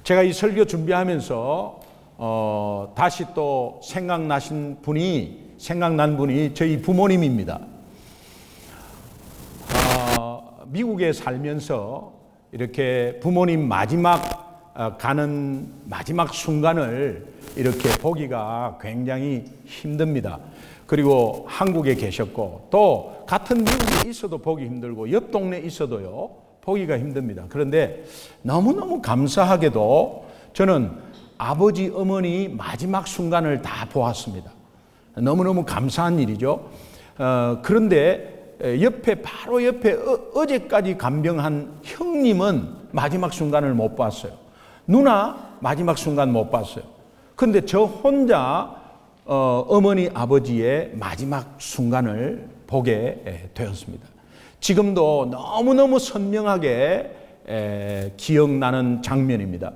제가 이 설교 준비하면서 다시 또 생각난 분이 저희 부모님입니다. 미국에 살면서 이렇게 부모님 가는 마지막 순간을 이렇게 보기가 굉장히 힘듭니다. 그리고 한국에 계셨고 또 같은 미국에 있어도 보기 힘들고 옆 동네에 있어도요 보기가 힘듭니다. 그런데 너무너무 감사하게도 저는 아버지 어머니 마지막 순간을 다 보았습니다. 너무너무 감사한 일이죠. 그런데 바로 옆에 어제까지 간병한 형님은 마지막 순간을 못 봤어요. 누나 마지막 순간 못 봤어요. 그런데 저 혼자 어머니 아버지의 마지막 순간을 보게 되었습니다. 지금도 너무너무 선명하게 기억나는 장면입니다.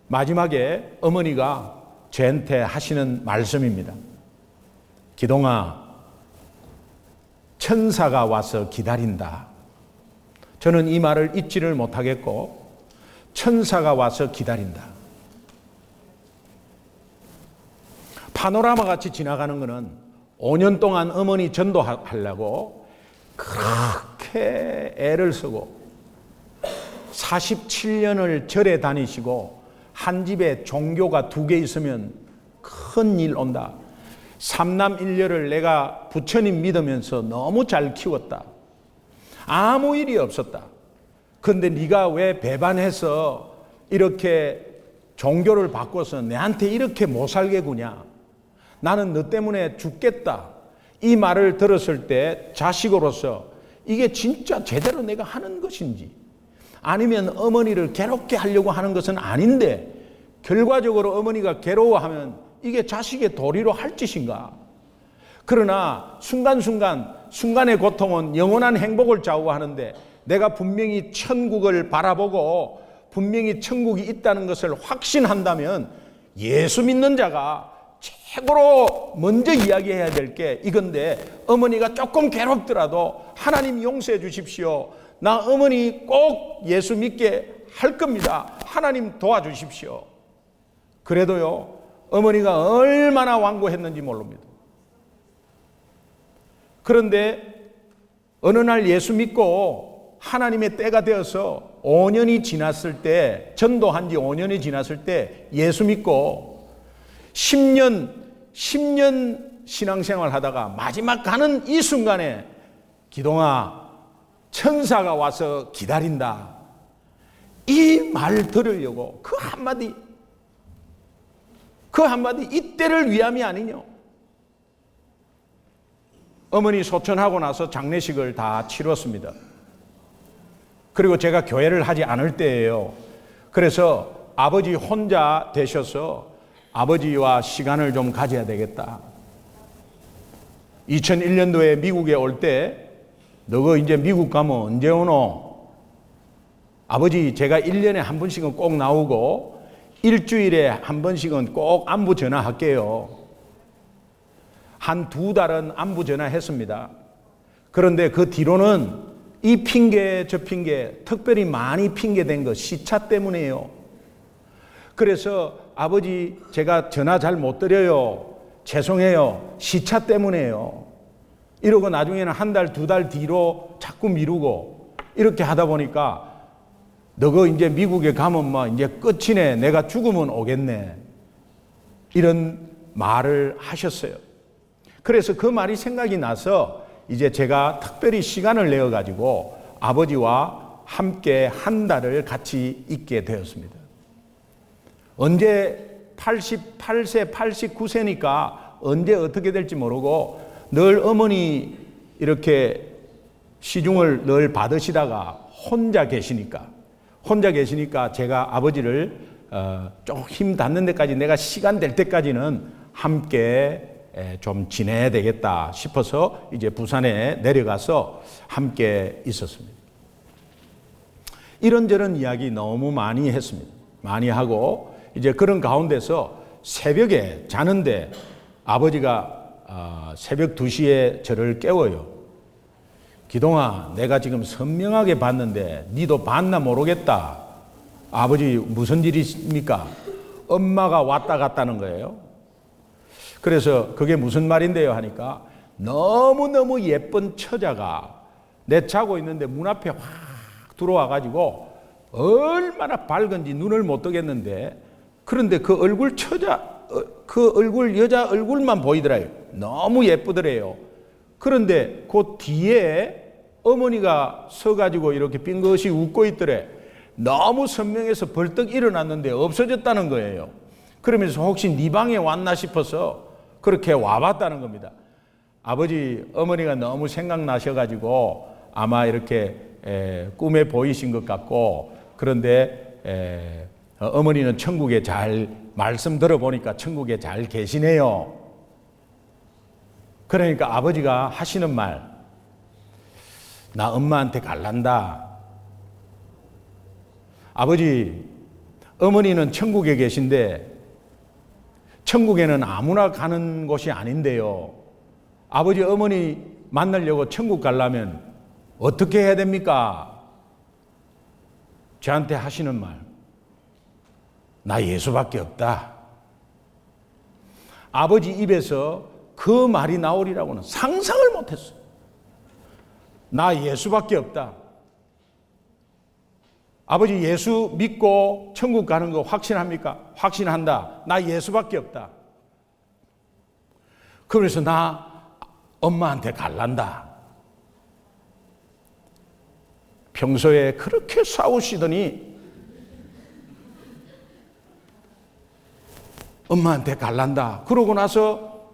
마지막에 어머니가 저한테 하시는 말씀입니다. 기동아, 천사가 와서 기다린다. 저는 이 말을 잊지를 못하겠고 천사가 와서 기다린다. 파노라마 같이 지나가는 것은 5년 동안 어머니 전도하려고 그렇게 애를 쓰고 47년을 절에 다니시고 한 집에 종교가 2개 있으면 큰일 온다. 3남 1녀를 내가 부처님 믿으면서 너무 잘 키웠다. 아무 일이 없었다. 그런데 네가 왜 배반해서 이렇게 종교를 바꿔서 내한테 이렇게 못 살게 구냐. 나는 너 때문에 죽겠다. 이 말을 들었을 때 자식으로서 이게 진짜 제대로 내가 하는 것인지 아니면 어머니를 괴롭게 하려고 하는 것은 아닌데 결과적으로 어머니가 괴로워하면 이게 자식의 도리로 할 짓인가. 그러나 순간의 고통은 영원한 행복을 좌우하는데 내가 분명히 천국을 바라보고 분명히 천국이 있다는 것을 확신한다면 예수 믿는 자가 최고로 먼저 이야기해야 될 게 이건데 어머니가 조금 괴롭더라도 하나님 용서해 주십시오. 나 어머니 꼭 예수 믿게 할 겁니다. 하나님 도와주십시오. 그래도요 어머니가 얼마나 완고했는지 모릅니다. 그런데 어느 날 예수 믿고 하나님의 때가 되어서 5년이 지났을 때 전도한 지 5년이 지났을 때 예수 믿고 10년 신앙생활 하다가 마지막 가는 이 순간에 기동아 천사가 와서 기다린다. 이 말 들으려고 그 한마디 이때를 위함이 아니뇨. 어머니 소천하고 나서 장례식을 다 치렀습니다. 그리고 제가 교회를 하지 않을 때예요. 그래서 아버지 혼자 되셔서 아버지와 시간을 좀 가져야 되겠다. 2001년도에 미국에 올 때 너가 이제 미국 가면 언제 오노? 아버지 제가 1년에 한 번씩은 꼭 나오고 일주일에 한 번씩은 꼭 안부 전화할게요. 한 2달은 안부 전화했습니다. 그런데 그 뒤로는 이 핑계 저 핑계 특별히 많이 핑계된 거 시차 때문이에요. 그래서 아버지 제가 전화 잘 못 드려요. 죄송해요. 시차 때문에요. 이러고 나중에는 1달 2달 뒤로 자꾸 미루고 이렇게 하다 보니까 너가 이제 미국에 가면 뭐 이제 끝이네. 내가 죽으면 오겠네. 이런 말을 하셨어요. 그래서 그 말이 생각이 나서 이제 제가 특별히 시간을 내어 가지고 아버지와 함께 한 달을 같이 있게 되었습니다. 언제 88세, 89세니까 언제 어떻게 될지 모르고 늘 어머니 이렇게 시중을 늘 받으시다가 혼자 계시니까 제가 아버지를 좀 힘 닿는 데까지 내가 시간 될 때까지는 함께 좀 지내야 되겠다 싶어서 이제 부산에 내려가서 함께 있었습니다. 이런저런 이야기 너무 많이 했습니다. 많이 하고 이제 그런 가운데서 새벽에 자는데 아버지가 새벽 2시에 저를 깨워요. 기동아, 내가 지금 선명하게 봤는데 니도 봤나 모르겠다. 아버지 무슨 일이십니까? 엄마가 왔다 갔다는 거예요. 그래서 그게 무슨 말인데요 하니까 너무너무 예쁜 처자가 내 자고 있는데 문 앞에 확 들어와 가지고 얼마나 밝은지 눈을 못 뜨겠는데, 그런데 그 얼굴 그 얼굴 여자 얼굴만 보이더라요. 너무 예쁘더래요. 그런데 그 뒤에 어머니가 서가지고 이렇게 빙긋이 웃고 있더래. 너무 선명해서 벌떡 일어났는데 없어졌다는 거예요. 그러면서 혹시 네 방에 왔나 싶어서 그렇게 와봤다는 겁니다. 아버지, 어머니가 너무 생각나셔가지고 아마 이렇게 꿈에 보이신 것 같고, 그런데 어머니는 천국에 잘, 말씀 들어보니까 천국에 잘 계시네요. 그러니까 아버지가 하시는 말, 나 엄마한테 갈란다. 아버지, 어머니는 천국에 계신데 천국에는 아무나 가는 곳이 아닌데요. 아버지, 어머니 만나려고 천국 가려면 어떻게 해야 됩니까? 저한테 하시는 말, 나 예수밖에 없다. 아버지 입에서 그 말이 나오리라고는 상상을 못했어요. 나 예수밖에 없다. 아버지, 예수 믿고 천국 가는 거 확신합니까? 확신한다. 나 예수밖에 없다. 그래서 나 엄마한테 갈란다. 평소에 그렇게 싸우시더니 엄마한테 갈란다. 그러고 나서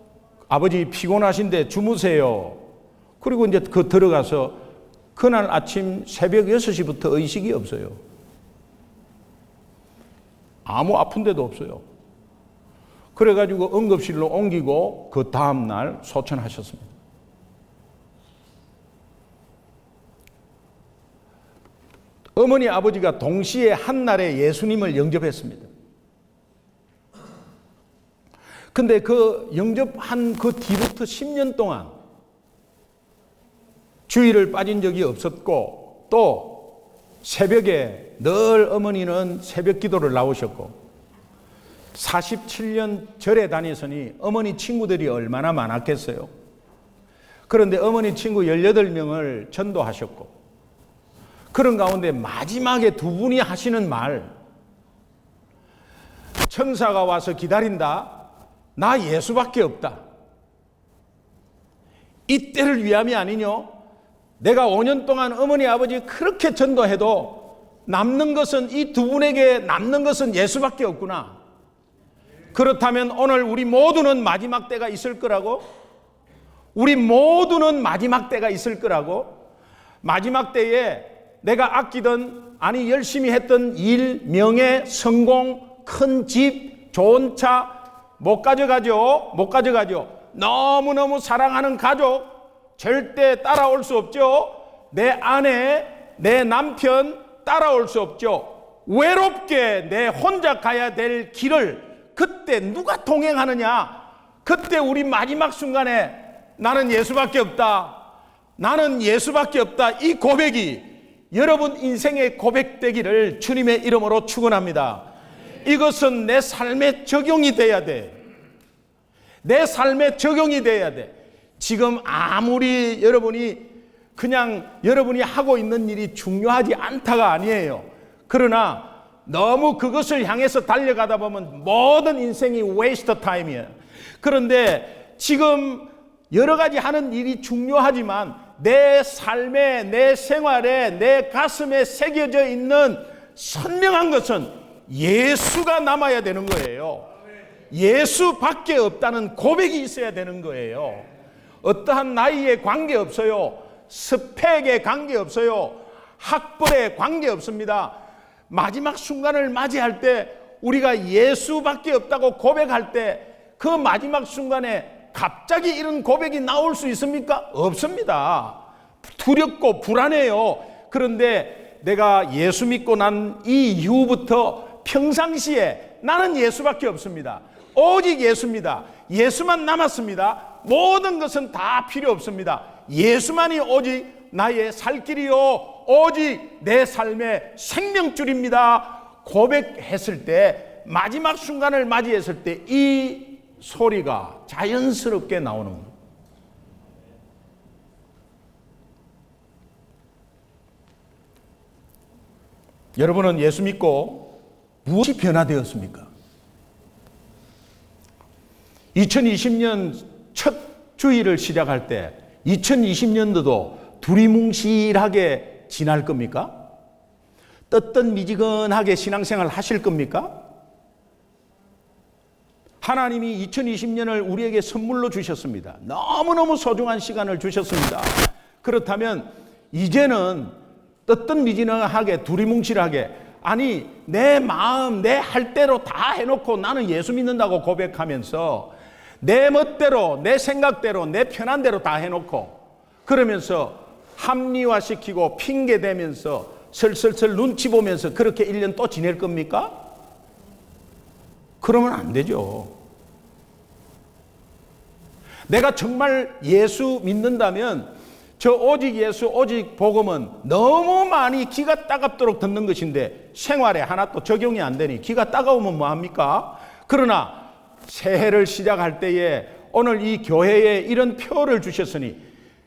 아버지 피곤하신데 주무세요. 그리고 이제 들어가서 그날 아침 새벽 6시부터 의식이 없어요. 아무 아픈 데도 없어요. 그래가지고 응급실로 옮기고 그 다음날 소천하셨습니다. 어머니 아버지가 동시에 한날에 예수님을 영접했습니다. 근데 그 영접한 그 뒤부터 10년 동안 주일을 빠진 적이 없었고, 또 새벽에 늘 어머니는 새벽 기도를 나오셨고, 47년 절에 다니시니 어머니 친구들이 얼마나 많았겠어요. 그런데 어머니 친구 18명을 전도하셨고, 그런 가운데 마지막에 두 분이 하시는 말, 천사가 와서 기다린다. 나 예수밖에 없다. 이때를 위함이 아니뇨. 내가 5년 동안 어머니 아버지 그렇게 전도해도 남는 것은, 이 두 분에게 남는 것은 예수밖에 없구나. 그렇다면 오늘 우리 모두는 마지막 때가 있을 거라고, 우리 모두는 마지막 때가 있을 거라고, 마지막 때에 내가 아끼던, 아니 열심히 했던 일, 명예, 성공, 큰 집, 좋은 차 못 가져가죠. 못 가져가죠. 너무너무 사랑하는 가족 절대 따라올 수 없죠. 내 아내, 내 남편 따라올 수 없죠. 외롭게 내 혼자 가야 될 길을 그때 누가 동행하느냐? 그때 우리 마지막 순간에 나는 예수밖에 없다. 나는 예수밖에 없다. 이 고백이 여러분 인생의 고백되기를 주님의 이름으로 축원합니다. 이것은 내 삶에 적용이 돼야 돼. 내 삶에 적용이 돼야 돼. 지금 아무리 여러분이 하고 있는 일이 중요하지 않다가 아니에요. 그러나 너무 그것을 향해서 달려가다 보면 모든 인생이 웨이스트 타임이에요. 그런데 지금 여러 가지 하는 일이 중요하지만 내 삶에, 내 생활에, 내 가슴에 새겨져 있는 선명한 것은 예수가 남아야 되는 거예요. 예수밖에 없다는 고백이 있어야 되는 거예요. 어떠한 나이에 관계없어요. 스펙에 관계없어요. 학벌에 관계없습니다. 마지막 순간을 맞이할 때 우리가 예수밖에 없다고 고백할 때 그 마지막 순간에 갑자기 이런 고백이 나올 수 있습니까? 없습니다. 두렵고 불안해요. 그런데 내가 예수 믿고 난 이 이후부터 평상시에 나는 예수밖에 없습니다. 오직 예수입니다. 예수만 남았습니다. 모든 것은 다 필요 없습니다. 예수만이 오직 나의 살 길이요, 오직 내 삶의 생명줄입니다. 고백했을 때, 마지막 순간을 맞이했을 때 이 소리가 자연스럽게 나오는 겁니다. 여러분은 예수 믿고 무엇이 변화되었습니까? 2020년 첫 주일을 시작할 때 2020년도도 두리뭉실하게 지날 겁니까? 뜨뜻미지근하게 신앙생활 하실 겁니까? 하나님이 2020년을 우리에게 선물로 주셨습니다. 너무너무 소중한 시간을 주셨습니다. 그렇다면 이제는 뜨뜻미지근하게 두리뭉실하게, 아니 내 마음 내 할 대로 다 해놓고 나는 예수 믿는다고 고백하면서 내 멋대로 내 생각대로 내 편한 대로 다 해놓고 그러면서 합리화시키고 핑계대면서 슬슬슬 눈치 보면서 그렇게 1년 또 지낼 겁니까? 그러면 안 되죠. 내가 정말 예수 믿는다면 저 오직 예수 오직 복음은 너무 많이 기가 따갑도록 듣는 것인데 생활에 하나도 적용이 안 되니 기가 따가우면 뭐합니까? 그러나 새해를 시작할 때에 오늘 이 교회에 이런 표를 주셨으니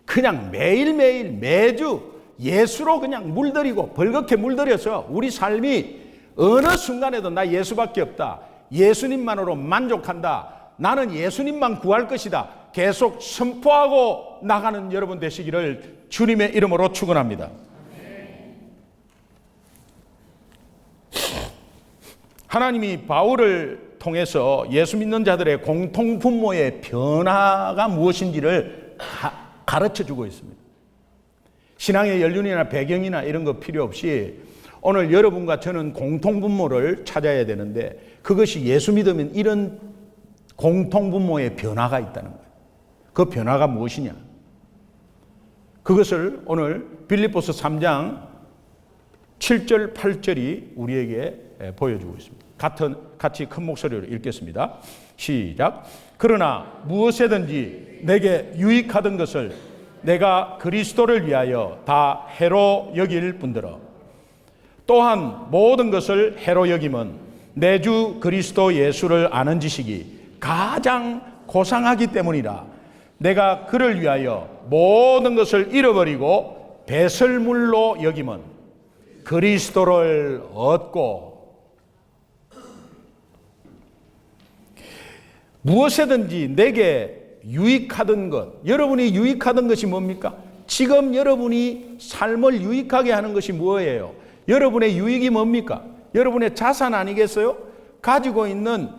그냥 매일매일 매주 예수로 그냥 물들이고 벌겋게 물들여서 우리 삶이 어느 순간에도 나 예수밖에 없다, 예수님만으로 만족한다, 나는 예수님만 구할 것이다 계속 선포하고 나가는 여러분 되시기를 주님의 이름으로 축원합니다. 하나님이 바울을 통해서 예수 믿는 자들의 공통 분모의 변화가 무엇인지를 가르쳐 주고 있습니다. 신앙의 연륜이나 배경이나 이런 거 필요 없이 오늘 여러분과 저는 공통 분모를 찾아야 되는데 그것이 예수 믿으면 이런 공통 분모의 변화가 있다는 거예요. 그 변화가 무엇이냐? 그것을 오늘 빌립보서 3장 7절 8절이 우리에게 보여주고 있습니다. 같이 큰 목소리로 읽겠습니다. 시작. 그러나 무엇이든지 내게 유익하던 것을 내가 그리스도를 위하여 다 해로 여길 뿐더러 또한 모든 것을 해로 여김은 내 주 그리스도 예수를 아는 지식이 가장 고상하기 때문이라. 내가 그를 위하여 모든 것을 잃어버리고 배설물로 여김은 그리스도를 얻고. 무엇이든지 내게 유익하던 것, 여러분이 유익하던 것이 뭡니까? 지금 여러분이 삶을 유익하게 하는 것이 뭐예요? 여러분의 유익이 뭡니까? 여러분의 자산 아니겠어요? 가지고 있는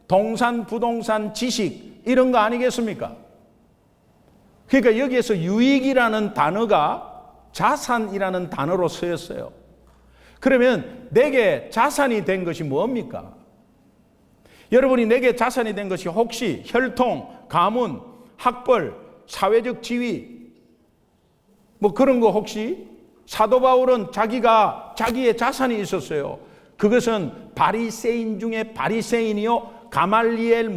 동산, 부동산, 지식 이런 거 아니겠습니까? 그러니까 여기에서 유익이라는 단어가 자산이라는 단어로 쓰였어요. 그러면 내게 자산이 된 것이 뭡니까? 여러분이 내게 자산이 된 것이 혹시 혈통, 가문, 학벌, 사회적 지위 뭐 그런 거 혹시? 사도 바울은 자기의 자산이 있었어요. 그것은 바리새인 중에 바리새인이요, 가말리엘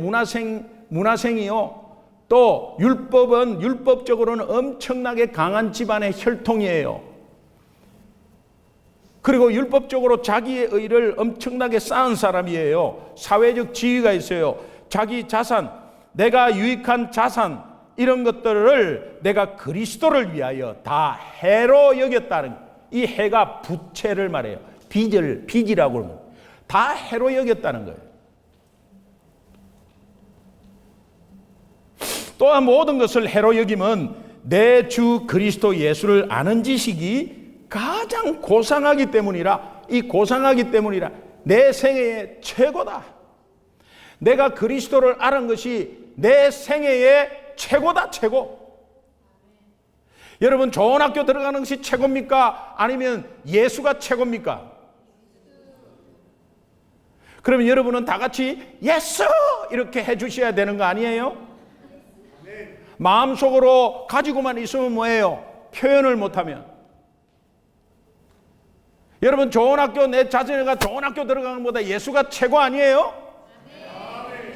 문화생이요, 또 율법적으로는 엄청나게 강한 집안의 혈통이에요. 그리고 율법적으로 자기의 의를 엄청나게 쌓은 사람이에요. 사회적 지위가 있어요. 자기 자산, 내가 유익한 자산 이런 것들을 내가 그리스도를 위하여 다 해로 여겼다는, 이 해가 부채를 말해요. 빚이라고 그러면 다 해로 여겼다는 거예요. 또한 모든 것을 해로 여김은 내 주 그리스도 예수를 아는 지식이 가장 고상하기 때문이라. 이 고상하기 때문이라 내 생애의 최고다. 내가 그리스도를 알은 것이 내 생애의 최고다, 최고. 여러분, 좋은 학교 들어가는 것이 최고입니까? 아니면 예수가 최고입니까? 그러면 여러분은 다 같이 예수! 이렇게 해주셔야 되는 거 아니에요? 마음속으로 가지고만 있으면 뭐예요? 표현을 못하면. 여러분, 좋은 학교, 내 자녀가 좋은 학교 들어가는 것보다 예수가 최고 아니에요?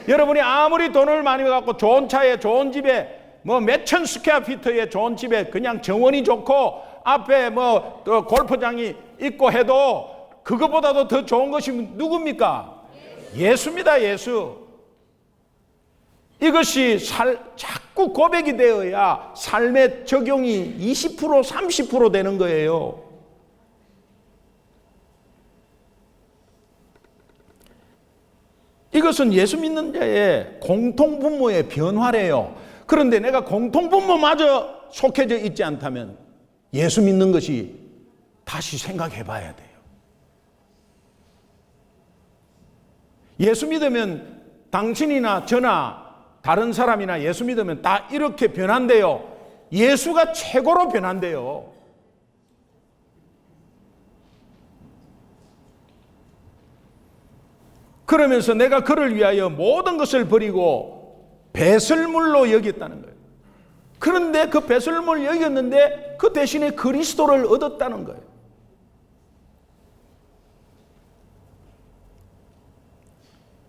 여러분이 아무리 돈을 많이 갖고 좋은 차에 좋은 집에 뭐 몇천 스퀘어피트의 좋은 집에 그냥 정원이 좋고 앞에 뭐 골프장이 있고 해도 그것보다도 더 좋은 것이 누굽니까? 예수입니다. 예수. 이것이 자꾸 고백이 되어야 삶의 적용이 20% 30% 되는 거예요. 이것은 예수 믿는 자의 공통분모의 변화래요. 그런데 내가 공통분모마저 속해져 있지 않다면 예수 믿는 것이 다시 생각해 봐야 돼요. 예수 믿으면 당신이나 저나 다른 사람이나 예수 믿으면 다 이렇게 변한대요. 예수가 최고로 변한대요. 그러면서 내가 그를 위하여 모든 것을 버리고 배설물로 여겼다는 거예요. 그런데 그 배설물을 여겼는데 그 대신에 그리스도를 얻었다는 거예요.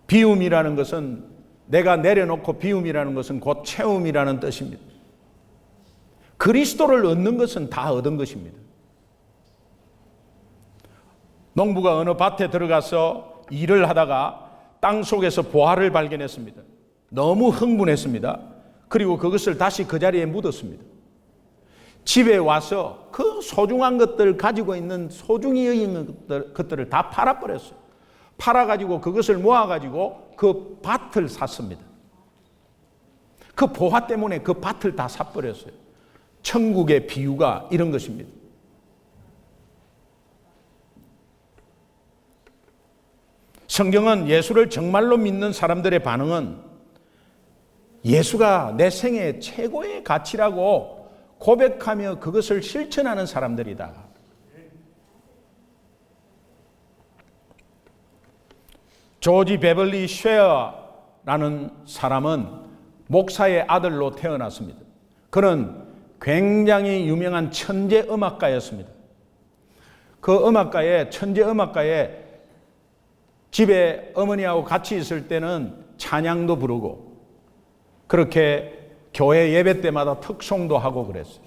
비움이라는 것은, 내가 내려놓고 비움이라는 것은 곧 채움이라는 뜻입니다. 그리스도를 얻는 것은 다 얻은 것입니다. 농부가 어느 밭에 들어가서 일을 하다가 땅 속에서 보화를 발견했습니다. 너무 흥분했습니다. 그리고 그것을 다시 그 자리에 묻었습니다. 집에 와서 그 소중한 것들, 가지고 있는 소중히 여긴 것들을 다 팔아버렸어요. 팔아가지고 그것을 모아가지고 그 밭을 샀습니다. 그 보화 때문에 그 밭을 다 사버렸어요. 천국의 비유가 이런 것입니다. 성경은 예수를 정말로 믿는 사람들의 반응은 예수가 내 생애 최고의 가치라고 고백하며 그것을 실천하는 사람들이다. 조지 베벌리 쉐어라는 사람은 목사의 아들로 태어났습니다. 그는 굉장히 유명한 천재 음악가였습니다. 그 천재 음악가에 집에 어머니하고 같이 있을 때는 찬양도 부르고 그렇게 교회 예배 때마다 특송도 하고 그랬어요.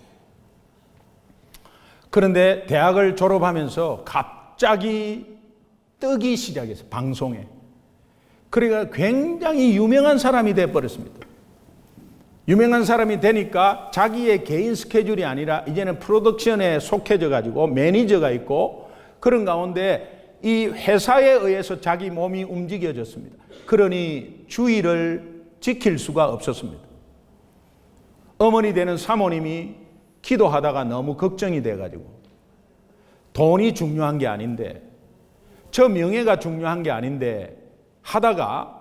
그런데 대학을 졸업하면서 갑자기 뜨기 시작했어요. 방송에. 그러니까 굉장히 유명한 사람이 되어버렸습니다. 유명한 사람이 되니까 자기의 개인 스케줄이 아니라 이제는 프로덕션에 속해져 가지고 매니저가 있고 그런 가운데 이 회사에 의해서 자기 몸이 움직여졌습니다. 그러니 주의를 지킬 수가 없었습니다. 어머니 되는 사모님이 기도하다가 너무 걱정이 돼가지고 돈이 중요한 게 아닌데 저 명예가 중요한 게 아닌데 하다가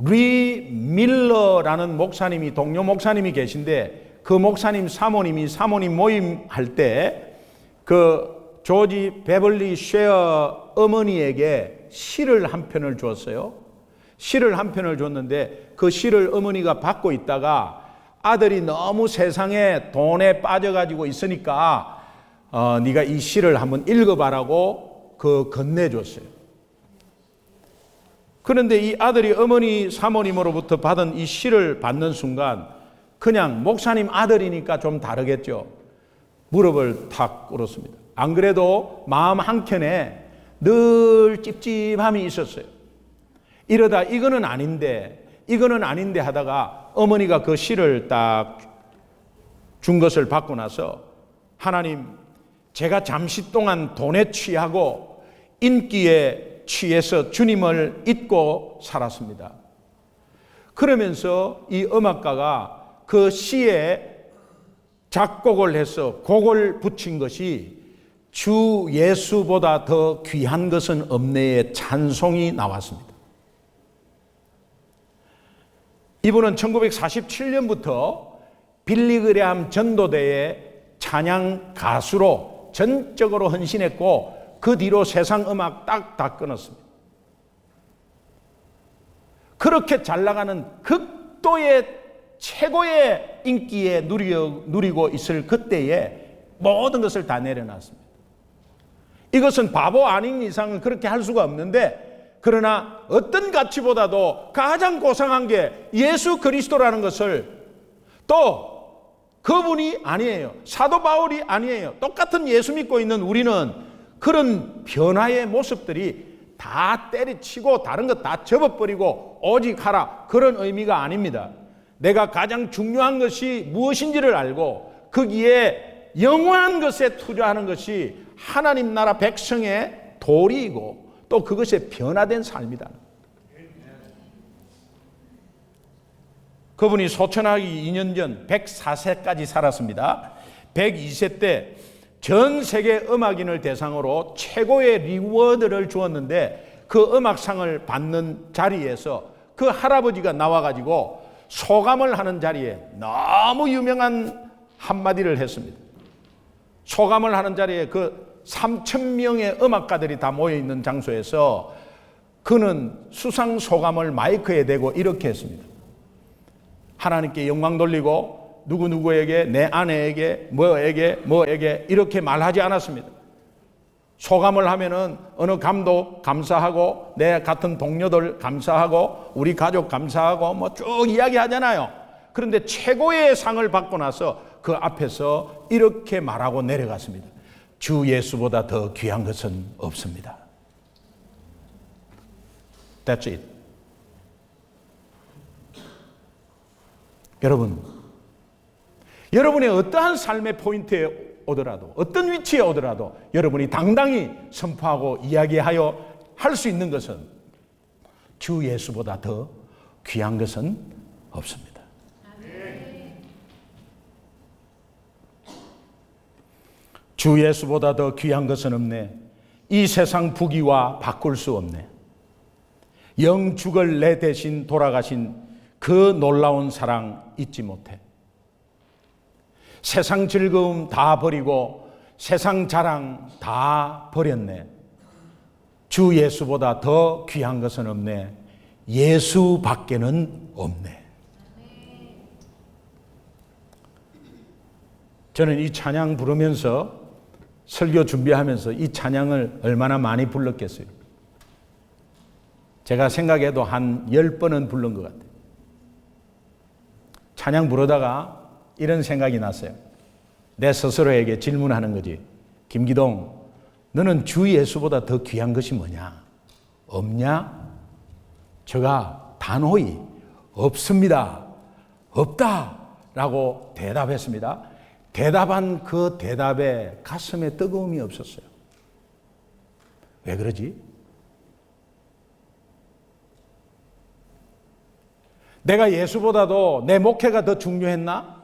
리 밀러라는 목사님이 동료 목사님이 계신데 그 목사님 사모님 모임 할 때 그 조지 베벌리 쉐어 어머니에게 시를 한 편을 주었어요. 시를 한 편을 줬는데 그 시를 어머니가 받고 있다가 아들이 너무 세상에 돈에 빠져가지고 있으니까 네가 이 시를 한번 읽어봐라고 건네줬어요. 그런데 이 아들이 어머니 사모님으로부터 받은 이 시를 받는 순간 그냥 목사님 아들이니까 좀 다르겠죠. 무릎을 탁 꿇었습니다. 안 그래도 마음 한켠에 늘 찝찝함이 있었어요. 이러다 이거는 아닌데 하다가 어머니가 그 시를 딱 준 것을 받고 나서 하나님, 제가 잠시 동안 돈에 취하고 인기에 취해서 주님을 잊고 살았습니다. 그러면서 이 음악가가 그 시에 작곡을 해서 곡을 붙인 것이 주 예수보다 더 귀한 것은 없네의 찬송이 나왔습니다. 이분은 1947년부터 빌리그레암 전도대의 찬양 가수로 전적으로 헌신했고 그 뒤로 세상 음악 딱 다 끊었습니다. 그렇게 잘 나가는 극도의 최고의 인기에 누리고 있을 그때에 모든 것을 다 내려놨습니다. 이것은 바보 아닌 이상은 그렇게 할 수가 없는데 그러나 어떤 가치보다도 가장 고상한 게 예수 그리스도라는 것을 또 그분이 아니에요. 사도 바울이 아니에요. 똑같은 예수 믿고 있는 우리는 그런 변화의 모습들이 다 때려치고 다른 것 다 접어버리고 오직 하라, 그런 의미가 아닙니다. 내가 가장 중요한 것이 무엇인지를 알고 거기에 영원한 것에 투자하는 것이 하나님 나라 백성의 도리이고 또 그것에 변화된 삶이다. 그분이 소천하기 2년 전 104세까지 살았습니다. 102세 때 전 세계 음악인을 대상으로 최고의 리워드를 주었는데 그 음악상을 받는 자리에서 그 할아버지가 나와가지고 소감을 하는 자리에 너무 유명한 한마디를 했습니다. 소감을 하는 자리에 그 3,000명의 음악가들이 다 모여있는 장소에서 그는 수상 소감을 마이크에 대고 이렇게 했습니다. 하나님께 영광 돌리고 누구누구에게, 내 아내에게, 뭐에게 이렇게 말하지 않았습니다. 소감을 하면은 어느 감독 감사하고 내 같은 동료들 감사하고 우리 가족 감사하고 뭐 쭉 이야기하잖아요. 그런데 최고의 상을 받고 나서 그 앞에서 이렇게 말하고 내려갔습니다. 주 예수보다 더 귀한 것은 없습니다. That's it. 여러분의 어떠한 삶의 포인트에 오더라도 어떤 위치에 오더라도 여러분이 당당히 선포하고 이야기하여 할 수 있는 것은 주 예수보다 더 귀한 것은 없습니다. 주 예수보다 더 귀한 것은 없네. 이 세상 부귀와 바꿀 수 없네. 영죽을 내 대신 돌아가신 그 놀라운 사랑 잊지 못해. 세상 즐거움 다 버리고 세상 자랑 다 버렸네. 주 예수보다 더 귀한 것은 없네. 예수밖에는 없네. 저는 이 찬양 부르면서 설교 준비하면서 이 찬양을 얼마나 많이 불렀겠어요. 제가 생각해도 한 10번은 부른 것 같아요. 찬양 부르다가 이런 생각이 났어요. 내 스스로에게 질문하는 거지. 김기동, 너는 주 예수보다 더 귀한 것이 뭐냐? 없냐? 제가 단호히 없습니다. 없다. 라고 대답했습니다. 대답한 그 대답에 가슴에 뜨거움이 없었어요. 왜 그러지? 내가 예수보다도 내 목회가 더 중요했나?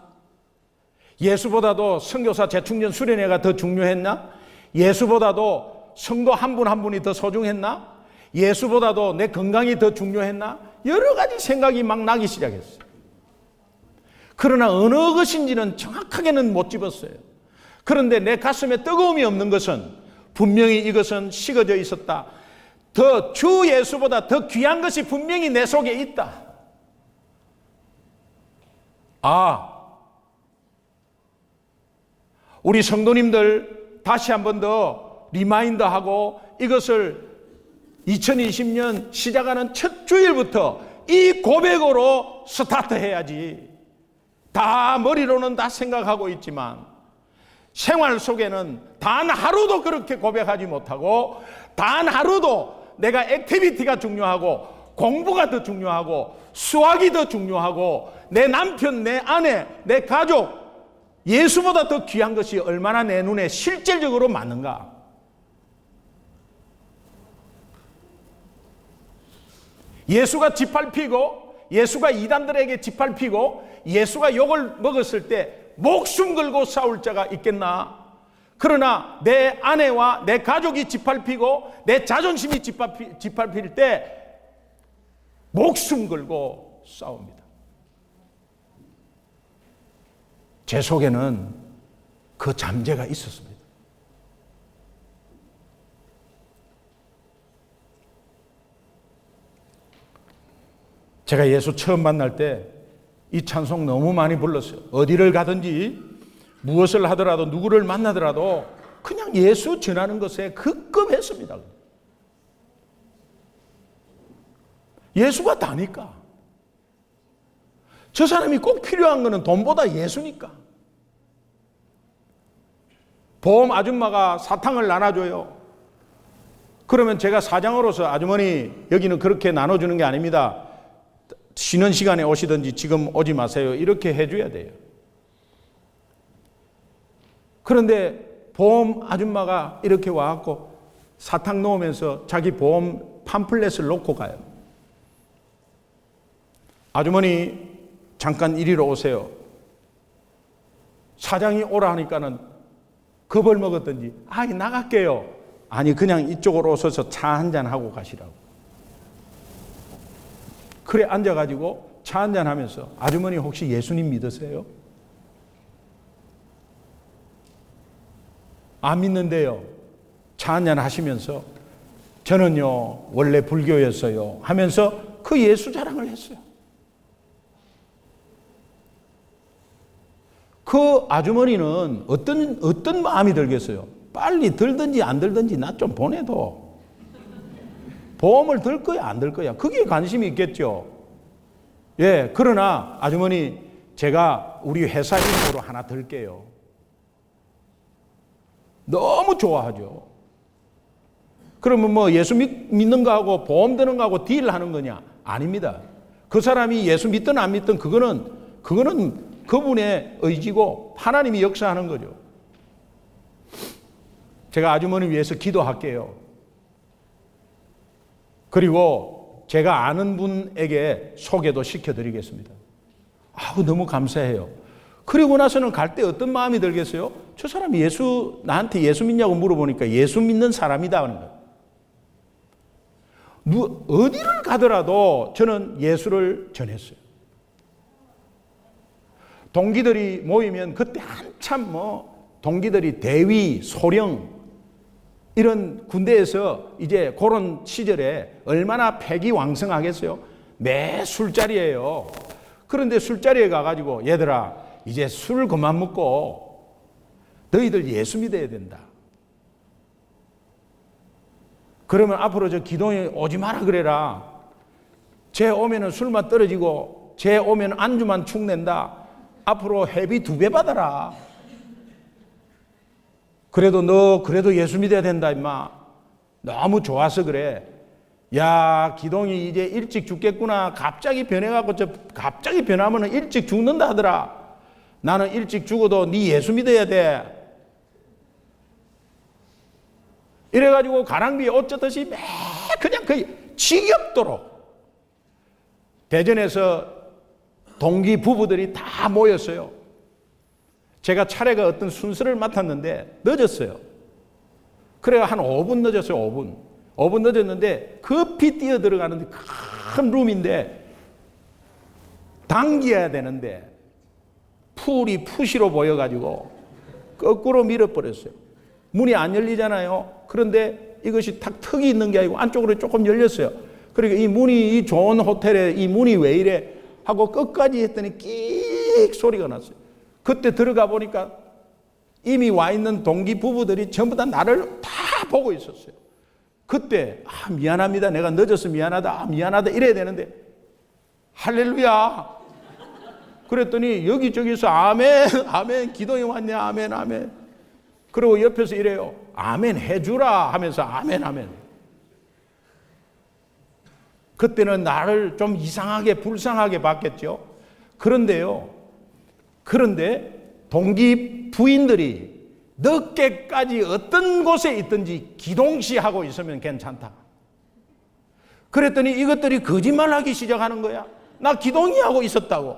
예수보다도 선교사 재충전 수련회가 더 중요했나? 예수보다도 성도 한 분 한 분이 더 소중했나? 예수보다도 내 건강이 더 중요했나? 여러 가지 생각이 막 나기 시작했어요. 그러나 어느 것인지는 정확하게는 못 집었어요. 그런데 내 가슴에 뜨거움이 없는 것은 분명히 이것은 식어져 있었다. 더 주 예수보다 더 귀한 것이 분명히 내 속에 있다. 우리 성도님들 다시 한 번 더 리마인드하고 이것을 2020년 시작하는 첫 주일부터 이 고백으로 스타트해야지. 다 머리로는 다 생각하고 있지만 생활 속에는 단 하루도 그렇게 고백하지 못하고 단 하루도 내가 액티비티가 중요하고 공부가 더 중요하고 수학이 더 중요하고 내 남편, 내 아내, 내 가족 예수보다 더 귀한 것이 얼마나 내 눈에 실질적으로 맞는가? 예수가 짓밟히고 예수가 이단들에게 짓밟히고 예수가 욕을 먹었을 때 목숨 걸고 싸울 자가 있겠나? 그러나 내 아내와 내 가족이 짓밟히고 내 자존심이 짓밟힐 때 목숨 걸고 싸웁니다. 제 속에는 그 잠재가 있었습니다. 제가 예수 처음 만날 때 이 찬송 너무 많이 불렀어요. 어디를 가든지 무엇을 하더라도 누구를 만나더라도 그냥 예수 전하는 것에 급급했습니다. 예수가 다니까. 저 사람이 꼭 필요한 것은 돈보다 예수니까. 보험 아줌마가 사탕을 나눠줘요. 그러면 제가 사장으로서 아주머니 여기는 그렇게 나눠주는 게 아닙니다. 쉬는 시간에 오시든지 지금 오지 마세요. 이렇게 해줘야 돼요. 그런데 보험 아줌마가 이렇게 와갖고 사탕 놓으면서 자기 보험 팜플렛을 놓고 가요. 아주머니 잠깐 이리로 오세요. 사장이 오라 하니까는 겁을 먹었던지 나갈게요. 아니 그냥 이쪽으로 오셔서 차 한잔 하고 가시라고. 그래 앉아가지고 차 한잔 하면서 아주머니 혹시 예수님 믿으세요? 안 믿는데요. 차 한잔 하시면서 저는요 원래 불교였어요 하면서 그 예수 자랑을 했어요. 그 아주머니는 어떤 마음이 들겠어요? 빨리 들든지 안 들든지 나 좀 보내도. 보험을 들 거야 안 들 거야? 그게 관심이 있겠죠. 예, 그러나 아주머니 제가 우리 회사 이름으로 하나 들게요. 너무 좋아하죠. 그러면 뭐 예수 믿는 거하고 보험 드는 거하고 딜하는 거냐? 아닙니다. 그 사람이 예수 믿든 안 믿든 그거는 그분의 의지고 하나님이 역사하는 거죠. 제가 아주머니 위해서 기도할게요. 그리고 제가 아는 분에게 소개도 시켜드리겠습니다. 너무 감사해요. 그리고 나서는 갈 때 어떤 마음이 들겠어요? 저 사람이 나한테 예수 믿냐고 물어보니까 예수 믿는 사람이다 하는 거예요. 어디를 가더라도 저는 예수를 전했어요. 동기들이 모이면 그때 한참 동기들이 대위, 소령 이런 군대에서 이제 그런 시절에 얼마나 패기왕성하겠어요. 매 술자리예요. 그런데 술자리에 가가지고 얘들아 이제 술 그만 먹고 너희들 예수 믿어야 된다. 그러면 앞으로 저 기동에 오지 마라 그래라. 쟤 오면은 술만 떨어지고 쟤 오면 안주만 축낸다. 앞으로 회비 2배 받아라. 그래도 너 그래도 예수 믿어야 된다 임마. 너무 좋아서 그래. 야 기동이 이제 일찍 죽겠구나. 갑자기 변해갖고 갑자기 변하면 일찍 죽는다 하더라. 나는 일찍 죽어도 네 예수 믿어야 돼. 이래가지고 가랑비에 옷 젖듯이 그냥 거의 지겹도록 대전에서 동기 부부들이 다 모였어요. 제가 차례가 어떤 순서를 맡았는데 늦었어요. 그래가 한 5분 늦었어요. 5분 늦었는데 급히 뛰어 들어가는데 큰 룸인데 당겨야 되는데 풀이 푸시로 보여가지고 거꾸로 밀어버렸어요. 문이 안 열리잖아요. 그런데 이것이 탁 턱이 있는 게 아니고 안쪽으로 조금 열렸어요. 그러니까 이 문이 이 좋은 호텔에 이 문이 왜 이래 하고 끝까지 했더니 끽 소리가 났어요. 그때 들어가 보니까 이미 와 있는 동기 부부들이 전부 다 나를 다 보고 있었어요. 그때 미안합니다. 내가 늦어서 미안하다. 미안하다 이래야 되는데 할렐루야. 그랬더니 여기저기서 아멘 기도에 왔냐 아멘. 그리고 옆에서 이래요. 아멘 해주라 하면서 아멘. 그때는 나를 좀 이상하게 불쌍하게 봤겠죠. 그런데 동기 부인들이 늦게까지 어떤 곳에 있든지 기동시 하고 있으면 괜찮다. 그랬더니 이것들이 거짓말하기 시작하는 거야. 나 기동이 하고 있었다고.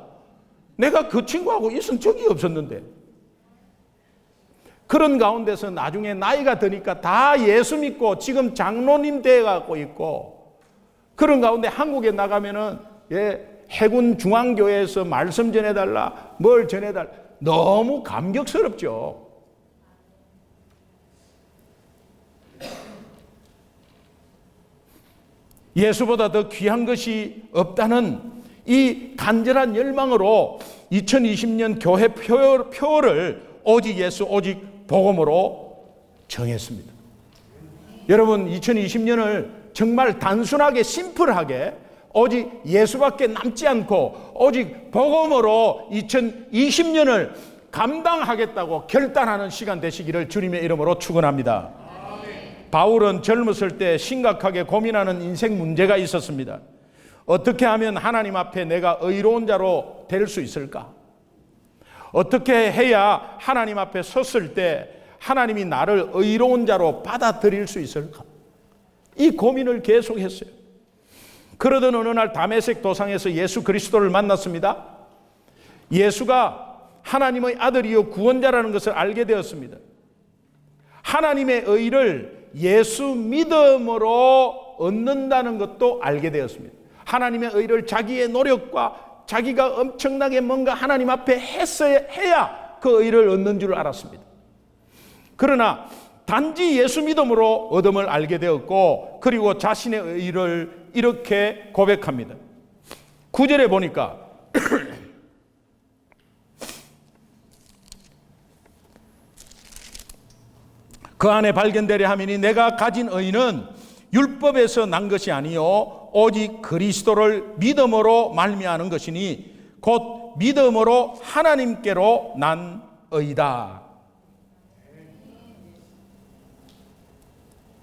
내가 그 친구하고 있은 적이 없었는데. 그런 가운데서 나중에 나이가 드니까 다 예수 믿고 지금 장로님 돼갖고 있고, 그런 가운데 한국에 나가면은 해군 중앙교회에서 말씀 전해달라, 뭘 전해달라. 너무 감격스럽죠. 예수보다 더 귀한 것이 없다는 이 간절한 열망으로 2020년 교회 표어를 오직 예수, 오직 복음으로 정했습니다. 여러분, 2020년을 정말 단순하게 심플하게 오직 예수밖에 남지 않고 오직 복음으로 2020년을 감당하겠다고 결단하는 시간 되시기를 주님의 이름으로 축원합니다. 바울은 젊었을 때 심각하게 고민하는 인생 문제가 있었습니다. 어떻게 하면 하나님 앞에 내가 의로운 자로 될 수 있을까? 어떻게 해야 하나님 앞에 섰을 때 하나님이 나를 의로운 자로 받아들일 수 있을까? 이 고민을 계속했어요. 그러던 어느 날 다메섹 도상에서 예수 그리스도를 만났습니다. 예수가 하나님의 아들이요 구원자라는 것을 알게 되었습니다. 하나님의 의를 예수 믿음으로 얻는다는 것도 알게 되었습니다. 하나님의 의를 자기의 노력과 자기가 엄청나게 뭔가 하나님 앞에 해야 그 의를 얻는 줄 알았습니다. 그러나 단지 예수 믿음으로 얻음을 알게 되었고, 그리고 자신의 의를 이렇게 고백합니다. 9절에 보니까 그 안에 발견되려 하미니 내가 가진 의는 율법에서 난 것이 아니요 오직 그리스도를 믿음으로 말미암는 것이니 곧 믿음으로 하나님께로 난 의다.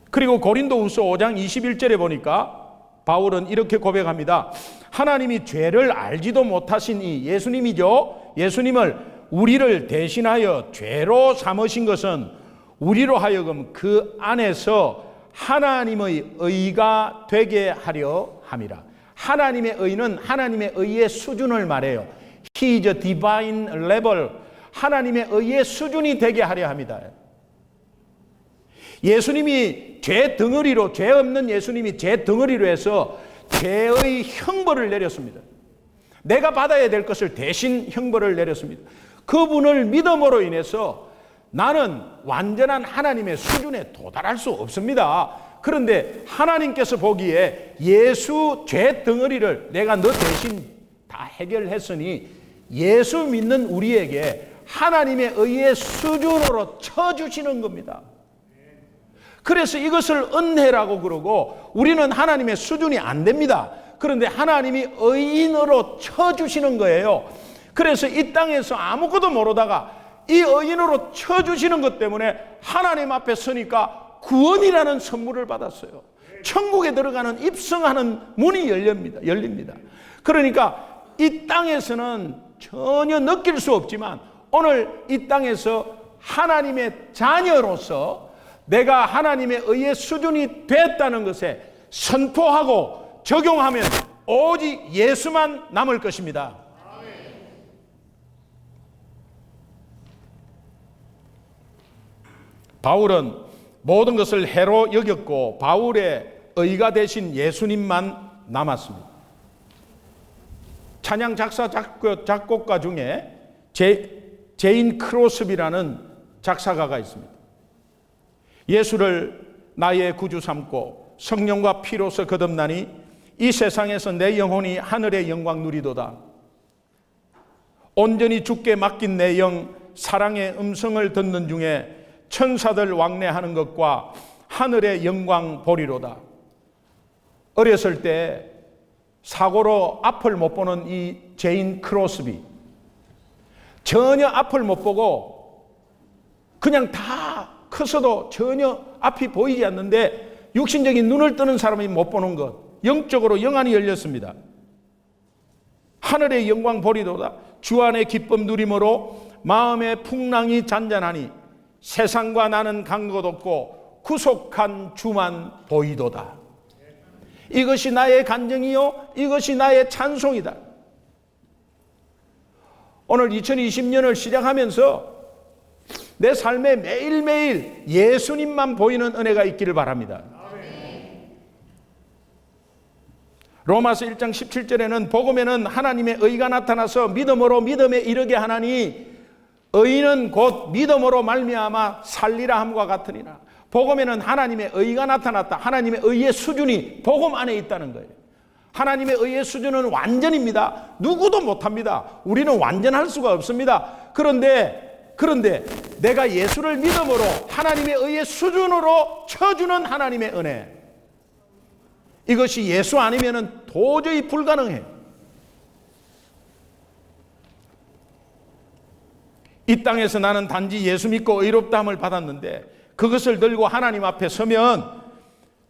그리고 고린도후서 5장 21절에 보니까 바울은 이렇게 고백합니다. 하나님이 죄를 알지도 못하신 이 예수님이죠. 예수님을 우리를 대신하여 죄로 삼으신 것은 우리로 하여금 그 안에서 하나님의 의가 되게 하려 함이라. 하나님의 의는 하나님의 의의 수준을 말해요. He is a divine level. 하나님의 의의 수준이 되게 하려 합니다. 예수님이 죄 덩어리로, 죄 없는 예수님이 죄 덩어리로 해서 죄의 형벌을 내렸습니다. 내가 받아야 될 것을 대신 형벌을 내렸습니다. 그분을 믿음으로 인해서 나는 완전한 하나님의 수준에 도달할 수 없습니다. 그런데 하나님께서 보기에 예수 죄 덩어리를 내가 너 대신 다 해결했으니 예수 믿는 우리에게 하나님의 의의 수준으로 쳐주시는 겁니다. 그래서 이것을 은혜라고 그러고, 우리는 하나님의 수준이 안 됩니다. 그런데 하나님이 의인으로 쳐주시는 거예요. 그래서 이 땅에서 아무것도 모르다가 이 의인으로 쳐주시는 것 때문에 하나님 앞에 서니까 구원이라는 선물을 받았어요. 천국에 들어가는 입성하는 문이 열립니다. 그러니까 이 땅에서는 전혀 느낄 수 없지만 오늘 이 땅에서 하나님의 자녀로서 내가 하나님의 의의 수준이 됐다는 것에 선포하고 적용하면 오직 예수만 남을 것입니다. 바울은 모든 것을 해로 여겼고 바울의 의가 되신 예수님만 남았습니다. 찬양 작사 작곡가 중에 제인 크로스비라는 작사가가 있습니다. 예수를 나의 구주 삼고 성령과 피로서 거듭나니 이 세상에서 내 영혼이 하늘의 영광 누리도다. 온전히 주께 맡긴 내 영 사랑의 음성을 듣는 중에 천사들 왕래하는 것과 하늘의 영광 보리로다. 어렸을 때 사고로 앞을 못 보는 이 제인 크로스비, 전혀 앞을 못 보고 그냥 다 커서도 전혀 앞이 보이지 않는데 육신적인 눈을 뜨는 사람이 못 보는 것, 영적으로 영안이 열렸습니다. 하늘의 영광 보리도다. 주 안의 기쁨 누림으로 마음의 풍랑이 잔잔하니 세상과 나는 간 것 없고 구속한 주만 보이도다. 이것이 나의 간증이요 이것이 나의 찬송이다. 오늘 2020년을 시작하면서 내 삶에 매일매일 예수님만 보이는 은혜가 있기를 바랍니다. 로마서 1장 17절에는 복음에는 하나님의 의가 나타나서 믿음으로 믿음에 이르게 하나니 의인은 곧 믿음으로 말미암아 살리라 함과 같으니라. 복음에는 하나님의 의가 나타났다. 하나님의 의의 수준이 복음 안에 있다는 거예요. 하나님의 의의 수준은 완전입니다. 누구도 못합니다. 우리는 완전할 수가 없습니다. 그런데 내가 예수를 믿음으로 하나님의 의의 수준으로 쳐주는 하나님의 은혜, 이것이 예수 아니면은 도저히 불가능해요. 이 땅에서 나는 단지 예수 믿고 의롭다함을 받았는데 그것을 들고 하나님 앞에 서면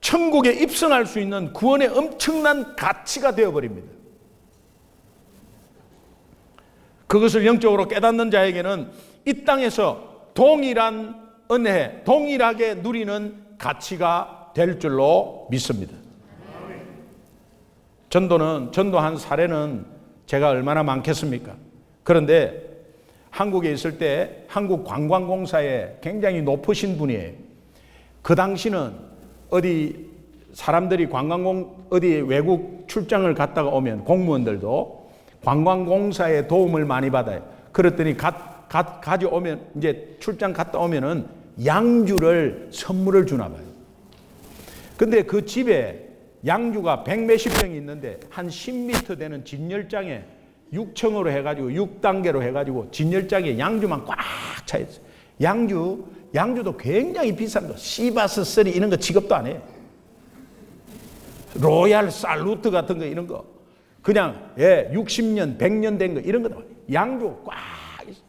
천국에 입성할 수 있는 구원의 엄청난 가치가 되어버립니다. 그것을 영적으로 깨닫는 자에게는 이 땅에서 동일한 은혜, 동일하게 누리는 가치가 될 줄로 믿습니다. 전도한 사례는 제가 얼마나 많겠습니까? 그런데 한국에 있을 때 한국관광공사에 굉장히 높으신 분이에요. 그 당시는 어디 사람들이 어디 외국 출장을 갔다가 오면 공무원들도 관광공사의 도움을 많이 받아요. 그랬더니 가져오면 이제 출장 갔다 오면은 양주를 선물을 주나 봐요. 근데 그 집에 양주가 100몇십 병이 있는데 한 10m 되는 진열장에 6층으로 해가지고 6단계로 해가지고 진열장에 양주만 꽉 차 있어요. 양주도 굉장히 비싼 거, 시바스 3 이런 거 취급도 안 해요. 로얄 살루트 같은 거 이런 거 그냥 60년 100년 된 거 이런 거 양주 꽉 있어요.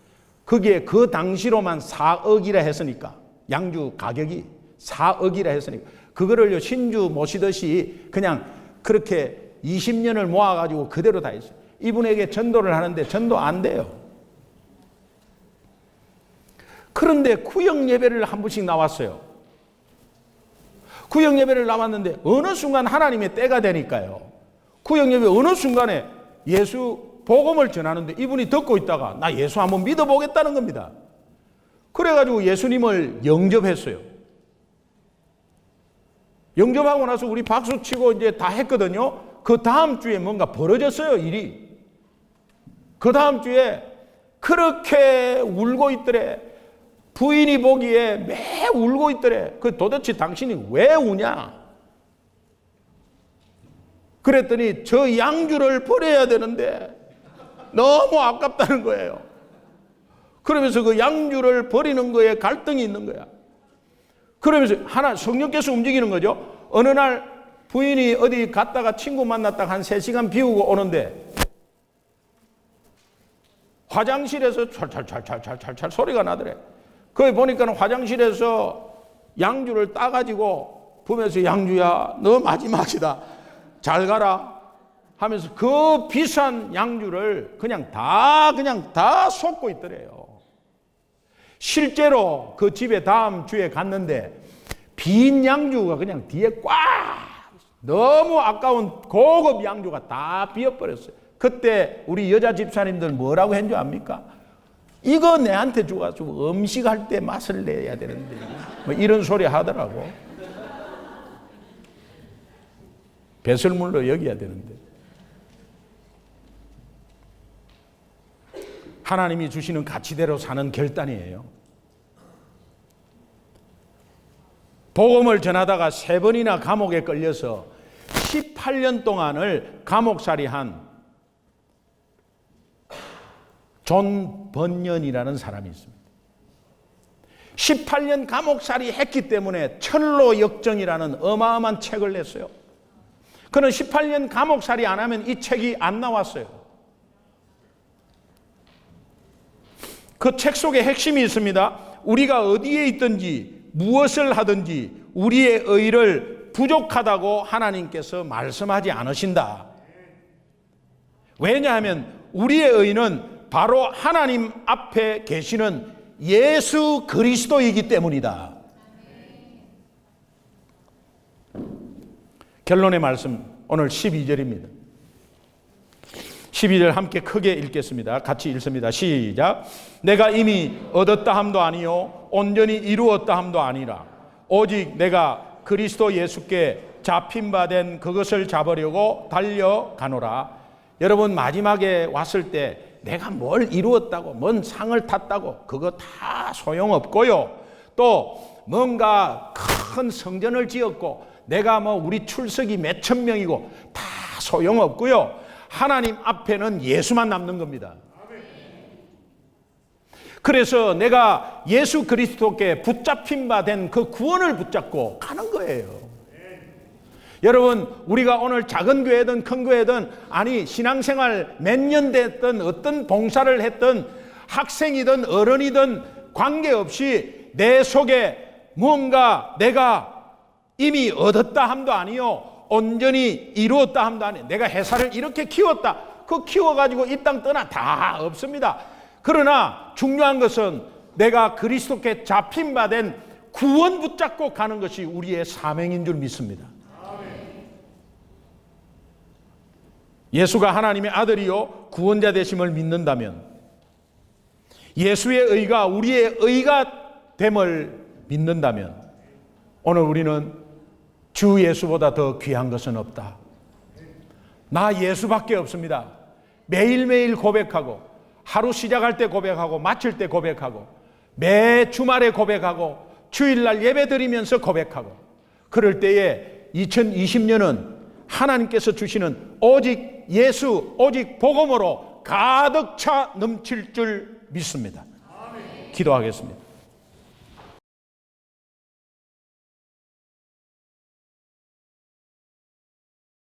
거기에 그 당시로만 4억이라 했으니까 양주 가격이 4억이라 했으니까 그거를 신주 모시듯이 그냥 그렇게 20년을 모아가지고 그대로 다 했어요. 이분에게 전도를 하는데 전도 안 돼요. 그런데 구역 예배를 한 번씩 나왔어요. 구역 예배를 나왔는데 어느 순간 하나님의 때가 되니까요. 구역 예배 어느 순간에 예수 복음을 전하는데 이분이 듣고 있다가 나 예수 한번 믿어보겠다는 겁니다. 그래가지고 예수님을 영접했어요. 영접하고 나서 우리 박수 치고 이제 다 했거든요. 그 다음 주에 뭔가 벌어졌어요, 일이. 그 다음 주에 그렇게 울고 있더래. 부인이 보기에 매 울고 있더래. 그 도대체 당신이 왜 우냐? 그랬더니 저 양주를 버려야 되는데 너무 아깝다는 거예요. 그러면서 그 양주를 버리는 거에 갈등이 있는 거야. 그러면서 하나 성령께서 움직이는 거죠. 어느 날 부인이 어디 갔다가 친구 만났다가 한 3시간 비우고 오는데 화장실에서 찰찰찰찰찰찰 소리가 나더래. 거기 보니까는 화장실에서 양주를 따가지고 부면서 양주야 너 마지막이다 잘 가라 하면서 그 비싼 양주를 그냥 다 쏟고 있더래요. 실제로 그 집에 다음 주에 갔는데 빈 양주가 그냥 뒤에 꽉 너무 아까운 고급 양주가 다 비어버렸어요. 그때 우리 여자 집사님들 뭐라고 했는 줄 압니까? 이거 내한테 줘가지고 음식할 때 맛을 내야 되는데 뭐 이런 소리 하더라고. 배설물로 여겨야 되는데. 하나님이 주시는 가치대로 사는 결단이에요. 복음을 전하다가 3번이나 감옥에 걸려서 18년 동안을 감옥살이한 존 번연이라는 사람이 있습니다. 18년 감옥살이 했기 때문에 철로 역정이라는 어마어마한 책을 냈어요. 그는 18년 감옥살이 안 하면 이 책이 안 나왔어요. 그 책 속에 핵심이 있습니다. 우리가 어디에 있든지 무엇을 하든지 우리의 의를 부족하다고 하나님께서 말씀하지 않으신다. 왜냐하면 우리의 의는 바로 하나님 앞에 계시는 예수 그리스도이기 때문이다. 결론의 말씀 오늘 12절입니다. 12절 함께 크게 읽겠습니다. 같이 읽습니다. 시작. 내가 이미 얻었다 함도 아니요 온전히 이루었다 함도 아니라 오직 내가 그리스도 예수께 잡힌 바 된 그것을 잡으려고 달려가노라. 여러분 마지막에 왔을 때 내가 뭘 이루었다고 뭔 상을 탔다고 그거 다 소용없고요. 또 뭔가 큰 성전을 지었고 내가 뭐 우리 출석이 몇천 명이고 다 소용없고요. 하나님 앞에는 예수만 남는 겁니다. 그래서 내가 예수 그리스도께 붙잡힌 바 된 그 구원을 붙잡고 가는 거예요. 여러분 우리가 오늘 작은 교회든 큰 교회든 아니 신앙생활 몇 년 됐든 어떤 봉사를 했든 학생이든 어른이든 관계없이 내 속에 뭔가 내가 이미 얻었다 함도 아니요, 온전히 이루었다 함도 아니요. 내가 회사를 이렇게 키웠다, 그 키워가지고 이 땅 떠나 다 없습니다. 그러나 중요한 것은 내가 그리스도께 잡힌 바 된 구원 붙잡고 가는 것이 우리의 사명인 줄 믿습니다. 예수가 하나님의 아들이요 구원자 되심을 믿는다면, 예수의 의가 우리의 의가 됨을 믿는다면, 오늘 우리는 주 예수보다 더 귀한 것은 없다. 나 예수밖에 없습니다. 매일매일 고백하고, 하루 시작할 때 고백하고, 마칠 때 고백하고, 매 주말에 고백하고, 주일날 예배 드리면서 고백하고, 그럴 때에 2020년은 하나님께서 주시는 오직 예수, 오직 복음으로 가득 차 넘칠 줄 믿습니다. 기도하겠습니다.